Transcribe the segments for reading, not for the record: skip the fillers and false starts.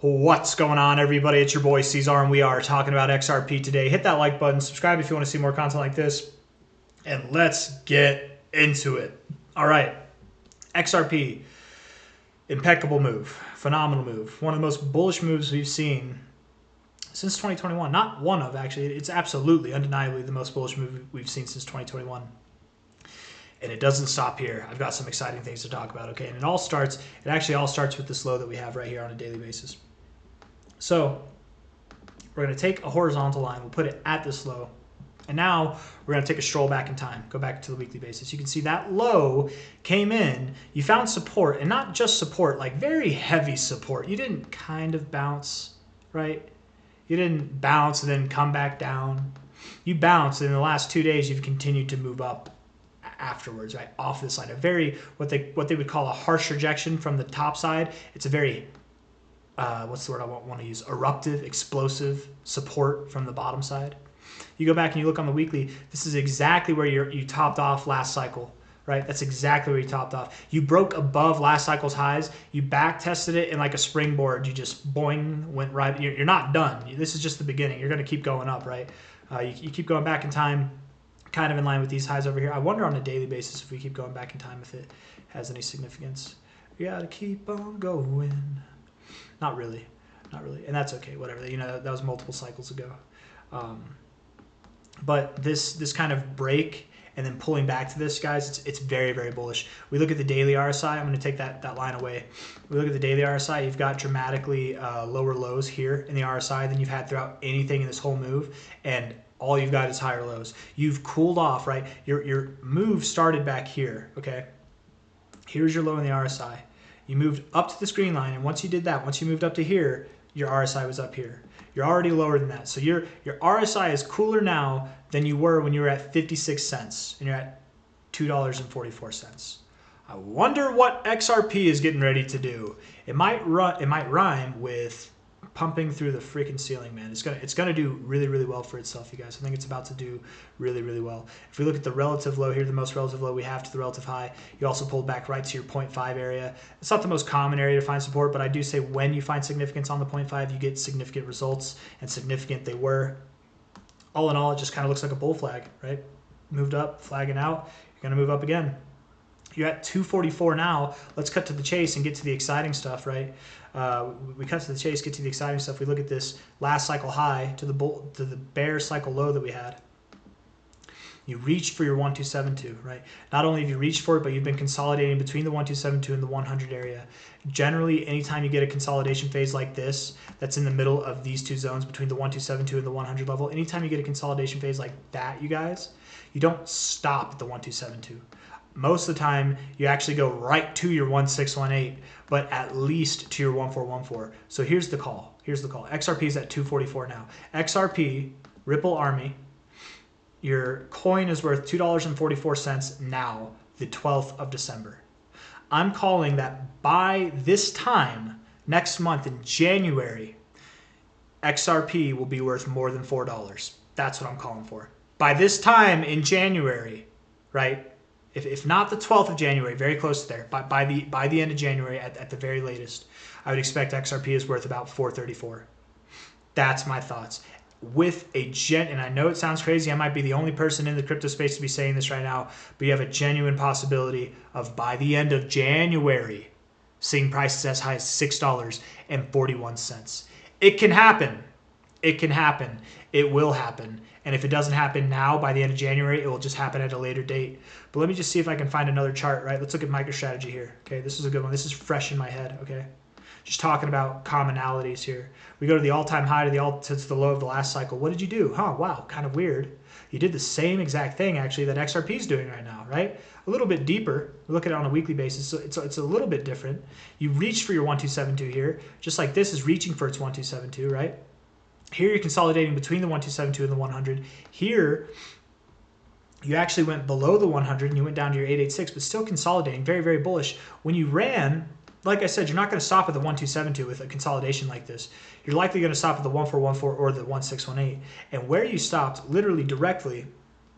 What's going on, everybody? It's your boy C-Zar, and we are talking about XRP today. Hit that like button, subscribe if you want to see more content like this, and let's get into it. All right, XRP, impeccable move, phenomenal move, one of the most bullish moves we've seen since 2021. Not one of, actually. It's absolutely, undeniably the most bullish move we've seen since 2021. And it doesn't stop here. I've got some exciting things to talk about, okay? And it actually all starts with this low that we have right here on a daily basis. So we're going to take a horizontal line, we'll put it at this low, and now we're going to take a stroll back in time, go back to the weekly basis. You can see that low came in, you found support, and not just support, like very heavy support. You didn't kind of bounce, right? You didn't bounce and then come back down. You bounced, and in the last 2 days, you've continued to move up afterwards, right, off this line. A very, what they would call a harsh rejection from the top side. It's a very what's the word I want to use? Eruptive, explosive support from the bottom side. You go back and you look on the weekly. This is exactly where you topped off last cycle, right? That's exactly where you topped off. You broke above last cycle's highs. You back tested it, and like a springboard, you just boing, went right. You're not done. This is just the beginning. You're going to keep going up, right? You keep going back in time, kind of in line with these highs over here. I wonder on a daily basis if we keep going back in time if it has any significance. You got to keep on going. Not really, and that's okay. Whatever, you know, that was multiple cycles ago. But this kind of break and then pulling back to this, guys, it's very, very bullish. We look at the daily RSI. I'm going to take that line away. We look at the daily RSI. You've got dramatically lower lows here in the RSI than you've had throughout anything in this whole move, and all you've got is higher lows. You've cooled off, right? Your move started back here. Okay, here's your low in the RSI. You moved up to this green line, and once you did that, once you moved up to here, your RSI was up here. You're already lower than that. So your RSI is cooler now than you were when you were at 56 cents, and you're at $2.44. I wonder what XRP is getting ready to do. It might rhyme with pumping through the freaking ceiling, man. It's gonna do really, really well for itself, you guys. I think it's about to do really, really well. If we look at the relative low here, the most relative low we have to the relative high, you also pulled back right to your 0.5 area. It's not the most common area to find support, but I do say when you find significance on the 0.5, you get significant results, and significant they were. All in all, it just kind of looks like a bull flag, right? Moved up, flagging out. You're gonna move up again. You're at 244 now. Let's cut to the chase and get to the exciting stuff, right? We cut to the chase, get to the exciting stuff. We look at this last cycle high to the bear cycle low that we had. You reached for your 1272, right? Not only have you reached for it, but you've been consolidating between the 1272 and the 100 area. Generally, anytime you get a consolidation phase like this, that's in the middle of these two zones between the 1272 and the 100 level, anytime you get a consolidation phase like that, you guys, you don't stop at the 1272. Most of the time, you actually go right to your 1618, but at least to your 1414. So here's the call. Here's the call. XRP is at 244 now. XRP, Ripple Army, your coin is worth $2.44 now, the 12th of December. I'm calling that by this time, next month in January, XRP will be worth more than $4. That's what I'm calling for. By this time in January, right? If not the 12th of January, very close to there, by the end of January at the very latest, I would expect XRP is worth about $4.34. That's my thoughts. With and I know it sounds crazy, I might be the only person in the crypto space to be saying this right now, but you have a genuine possibility of by the end of January seeing prices as high as $6.41. It can happen. It can happen. It will happen. And if it doesn't happen now, by the end of January, it will just happen at a later date. But let me just see if I can find another chart, right? Let's look at MicroStrategy here. Okay, this is a good one. This is fresh in my head, okay? Just talking about commonalities here. We go to the all-time high to the low of the last cycle. What did you do? Huh, wow, kind of weird. You did the same exact thing, actually, that XRP is doing right now, right? A little bit deeper. We look at it on a weekly basis, so it's a little bit different. You reached for your 1272 here, just like this is reaching for its 1272, right? Here you're consolidating between the 1272 and the 100. Here, you actually went below the 100 and you went down to your 886, but still consolidating, very, very bullish. When you ran, like I said, you're not going to stop at the 1272 with a consolidation like this. You're likely going to stop at the 1414 or the 1618. And where you stopped, literally directly,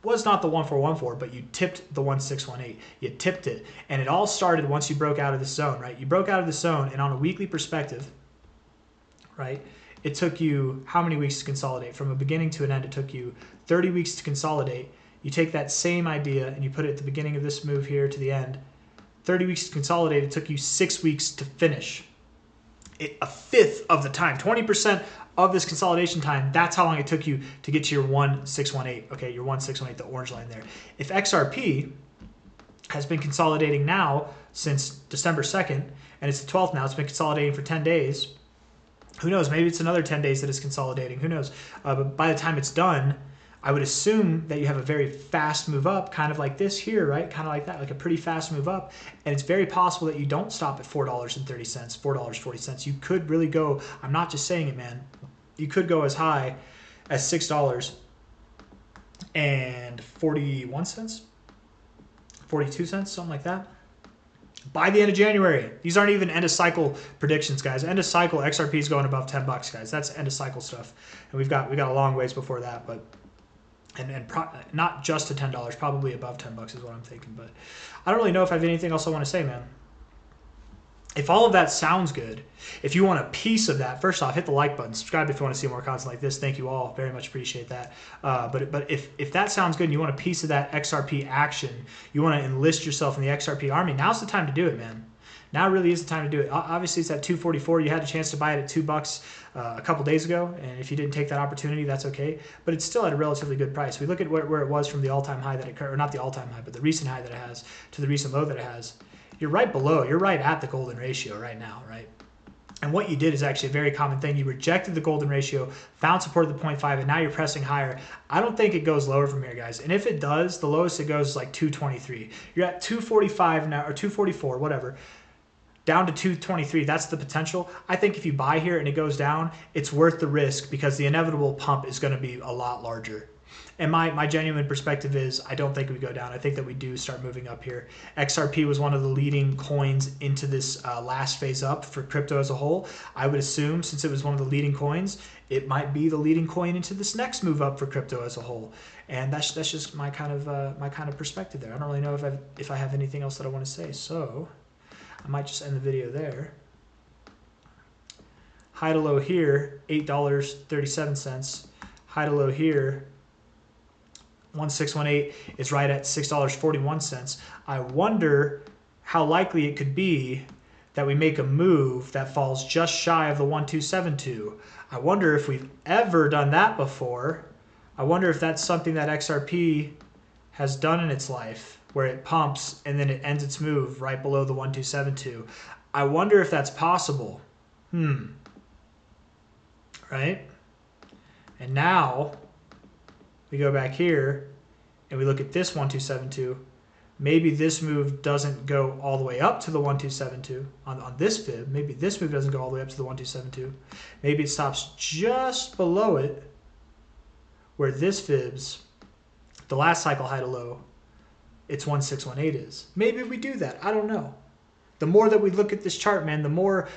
was not the 1414, but you tipped the 1618. You tipped it. And it all started once you broke out of this zone, right? You broke out of this zone, and on a weekly perspective, right? It took you how many weeks to consolidate? From a beginning to an end, it took you 30 weeks to consolidate. You take that same idea and you put it at the beginning of this move here to the end. 30 weeks to consolidate, it took you 6 weeks to finish. A fifth of the time, 20% of this consolidation time, that's how long it took you to get to your 1618. Okay, your 1618, the orange line there. If XRP has been consolidating now since December 2nd, and it's the 12th now, it's been consolidating for 10 days. Who knows? Maybe it's another 10 days that it's consolidating. Who knows? But by the time it's done, I would assume that you have a very fast move up, kind of like this here, right? Kind of like that, like a pretty fast move up. And it's very possible that you don't stop at $4.30, $4.40. You could really go, I'm not just saying it, man. You could go as high as $6.41, 42 cents, something like that. By the end of January. These aren't even end of cycle predictions, guys. End of cycle, XRP is going above 10 bucks, guys. That's end of cycle stuff. And we got a long ways before that, but not just to $10, probably above 10 bucks is what I'm thinking. But I don't really know if I have anything else I want to say, man. If all of that sounds good, if you want a piece of that, first off, hit the like button, subscribe if you want to see more content like this. Thank you all, very much appreciate that. But if that sounds good and you want a piece of that XRP action, you want to enlist yourself in the XRP army, now's the time to do it, man. Now really is the time to do it. Obviously, it's at 244. You had a chance to buy it at $2 a couple days ago, and if you didn't take that opportunity, that's okay. But it's still at a relatively good price. We look at where it was from the all-time high that it occurred, or not the all-time high, but the recent high that it has to the recent low that it has. You're right below. You're right at the golden ratio right now, right? And what you did is actually a very common thing. You rejected the golden ratio, found support at the 0.5, and now you're pressing higher. I don't think it goes lower from here, guys. And if it does, the lowest it goes is like 223. You're at 245 now, or 244, whatever. Down to 223, that's the potential. I think if you buy here and it goes down, it's worth the risk because the inevitable pump is going to be a lot larger. And my genuine perspective is I don't think we go down. I think that we do start moving up here. XRP was one of the leading coins into this last phase up for crypto as a whole. I would assume since it was one of the leading coins, it might be the leading coin into this next move up for crypto as a whole. And that's just my kind of perspective there. I don't really know if I have anything else that I want to say. So I might just end the video there. High to low here, $8.37. High to low here, 1618 is right at $6.41. I wonder how likely it could be that we make a move that falls just shy of the 1272. I wonder if we've ever done that before. I wonder if that's something that XRP has done in its life, where it pumps and then it ends its move right below the 1272. I wonder if that's possible. Right? And now we go back here and we look at this 1272. Maybe this move doesn't go all the way up to the 1272 on this fib. Maybe this move doesn't go all the way up to the 1272. Maybe it stops just below it where this fib's, the last cycle high to low, it's 1618 is. Maybe we do that. I don't know. The more that we look at this chart, man, the more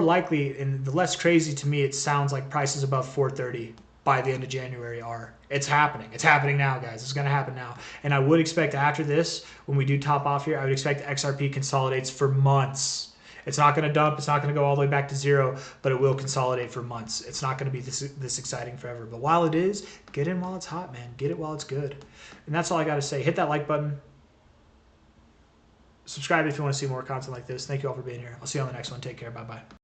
likely and the less crazy to me it sounds like prices above 430 by the end of January are. It's happening. It's happening now, guys. It's going to happen now. And I would expect after this, when we do top off here, I would expect XRP consolidates for months. It's not going to dump. It's not going to go all the way back to zero, but it will consolidate for months. It's not going to be this exciting forever. But while it is, get in while it's hot, man. Get it while it's good. And that's all I got to say. Hit that like button. Subscribe if you want to see more content like this. Thank you all for being here. I'll see you on the next one. Take care. Bye-bye.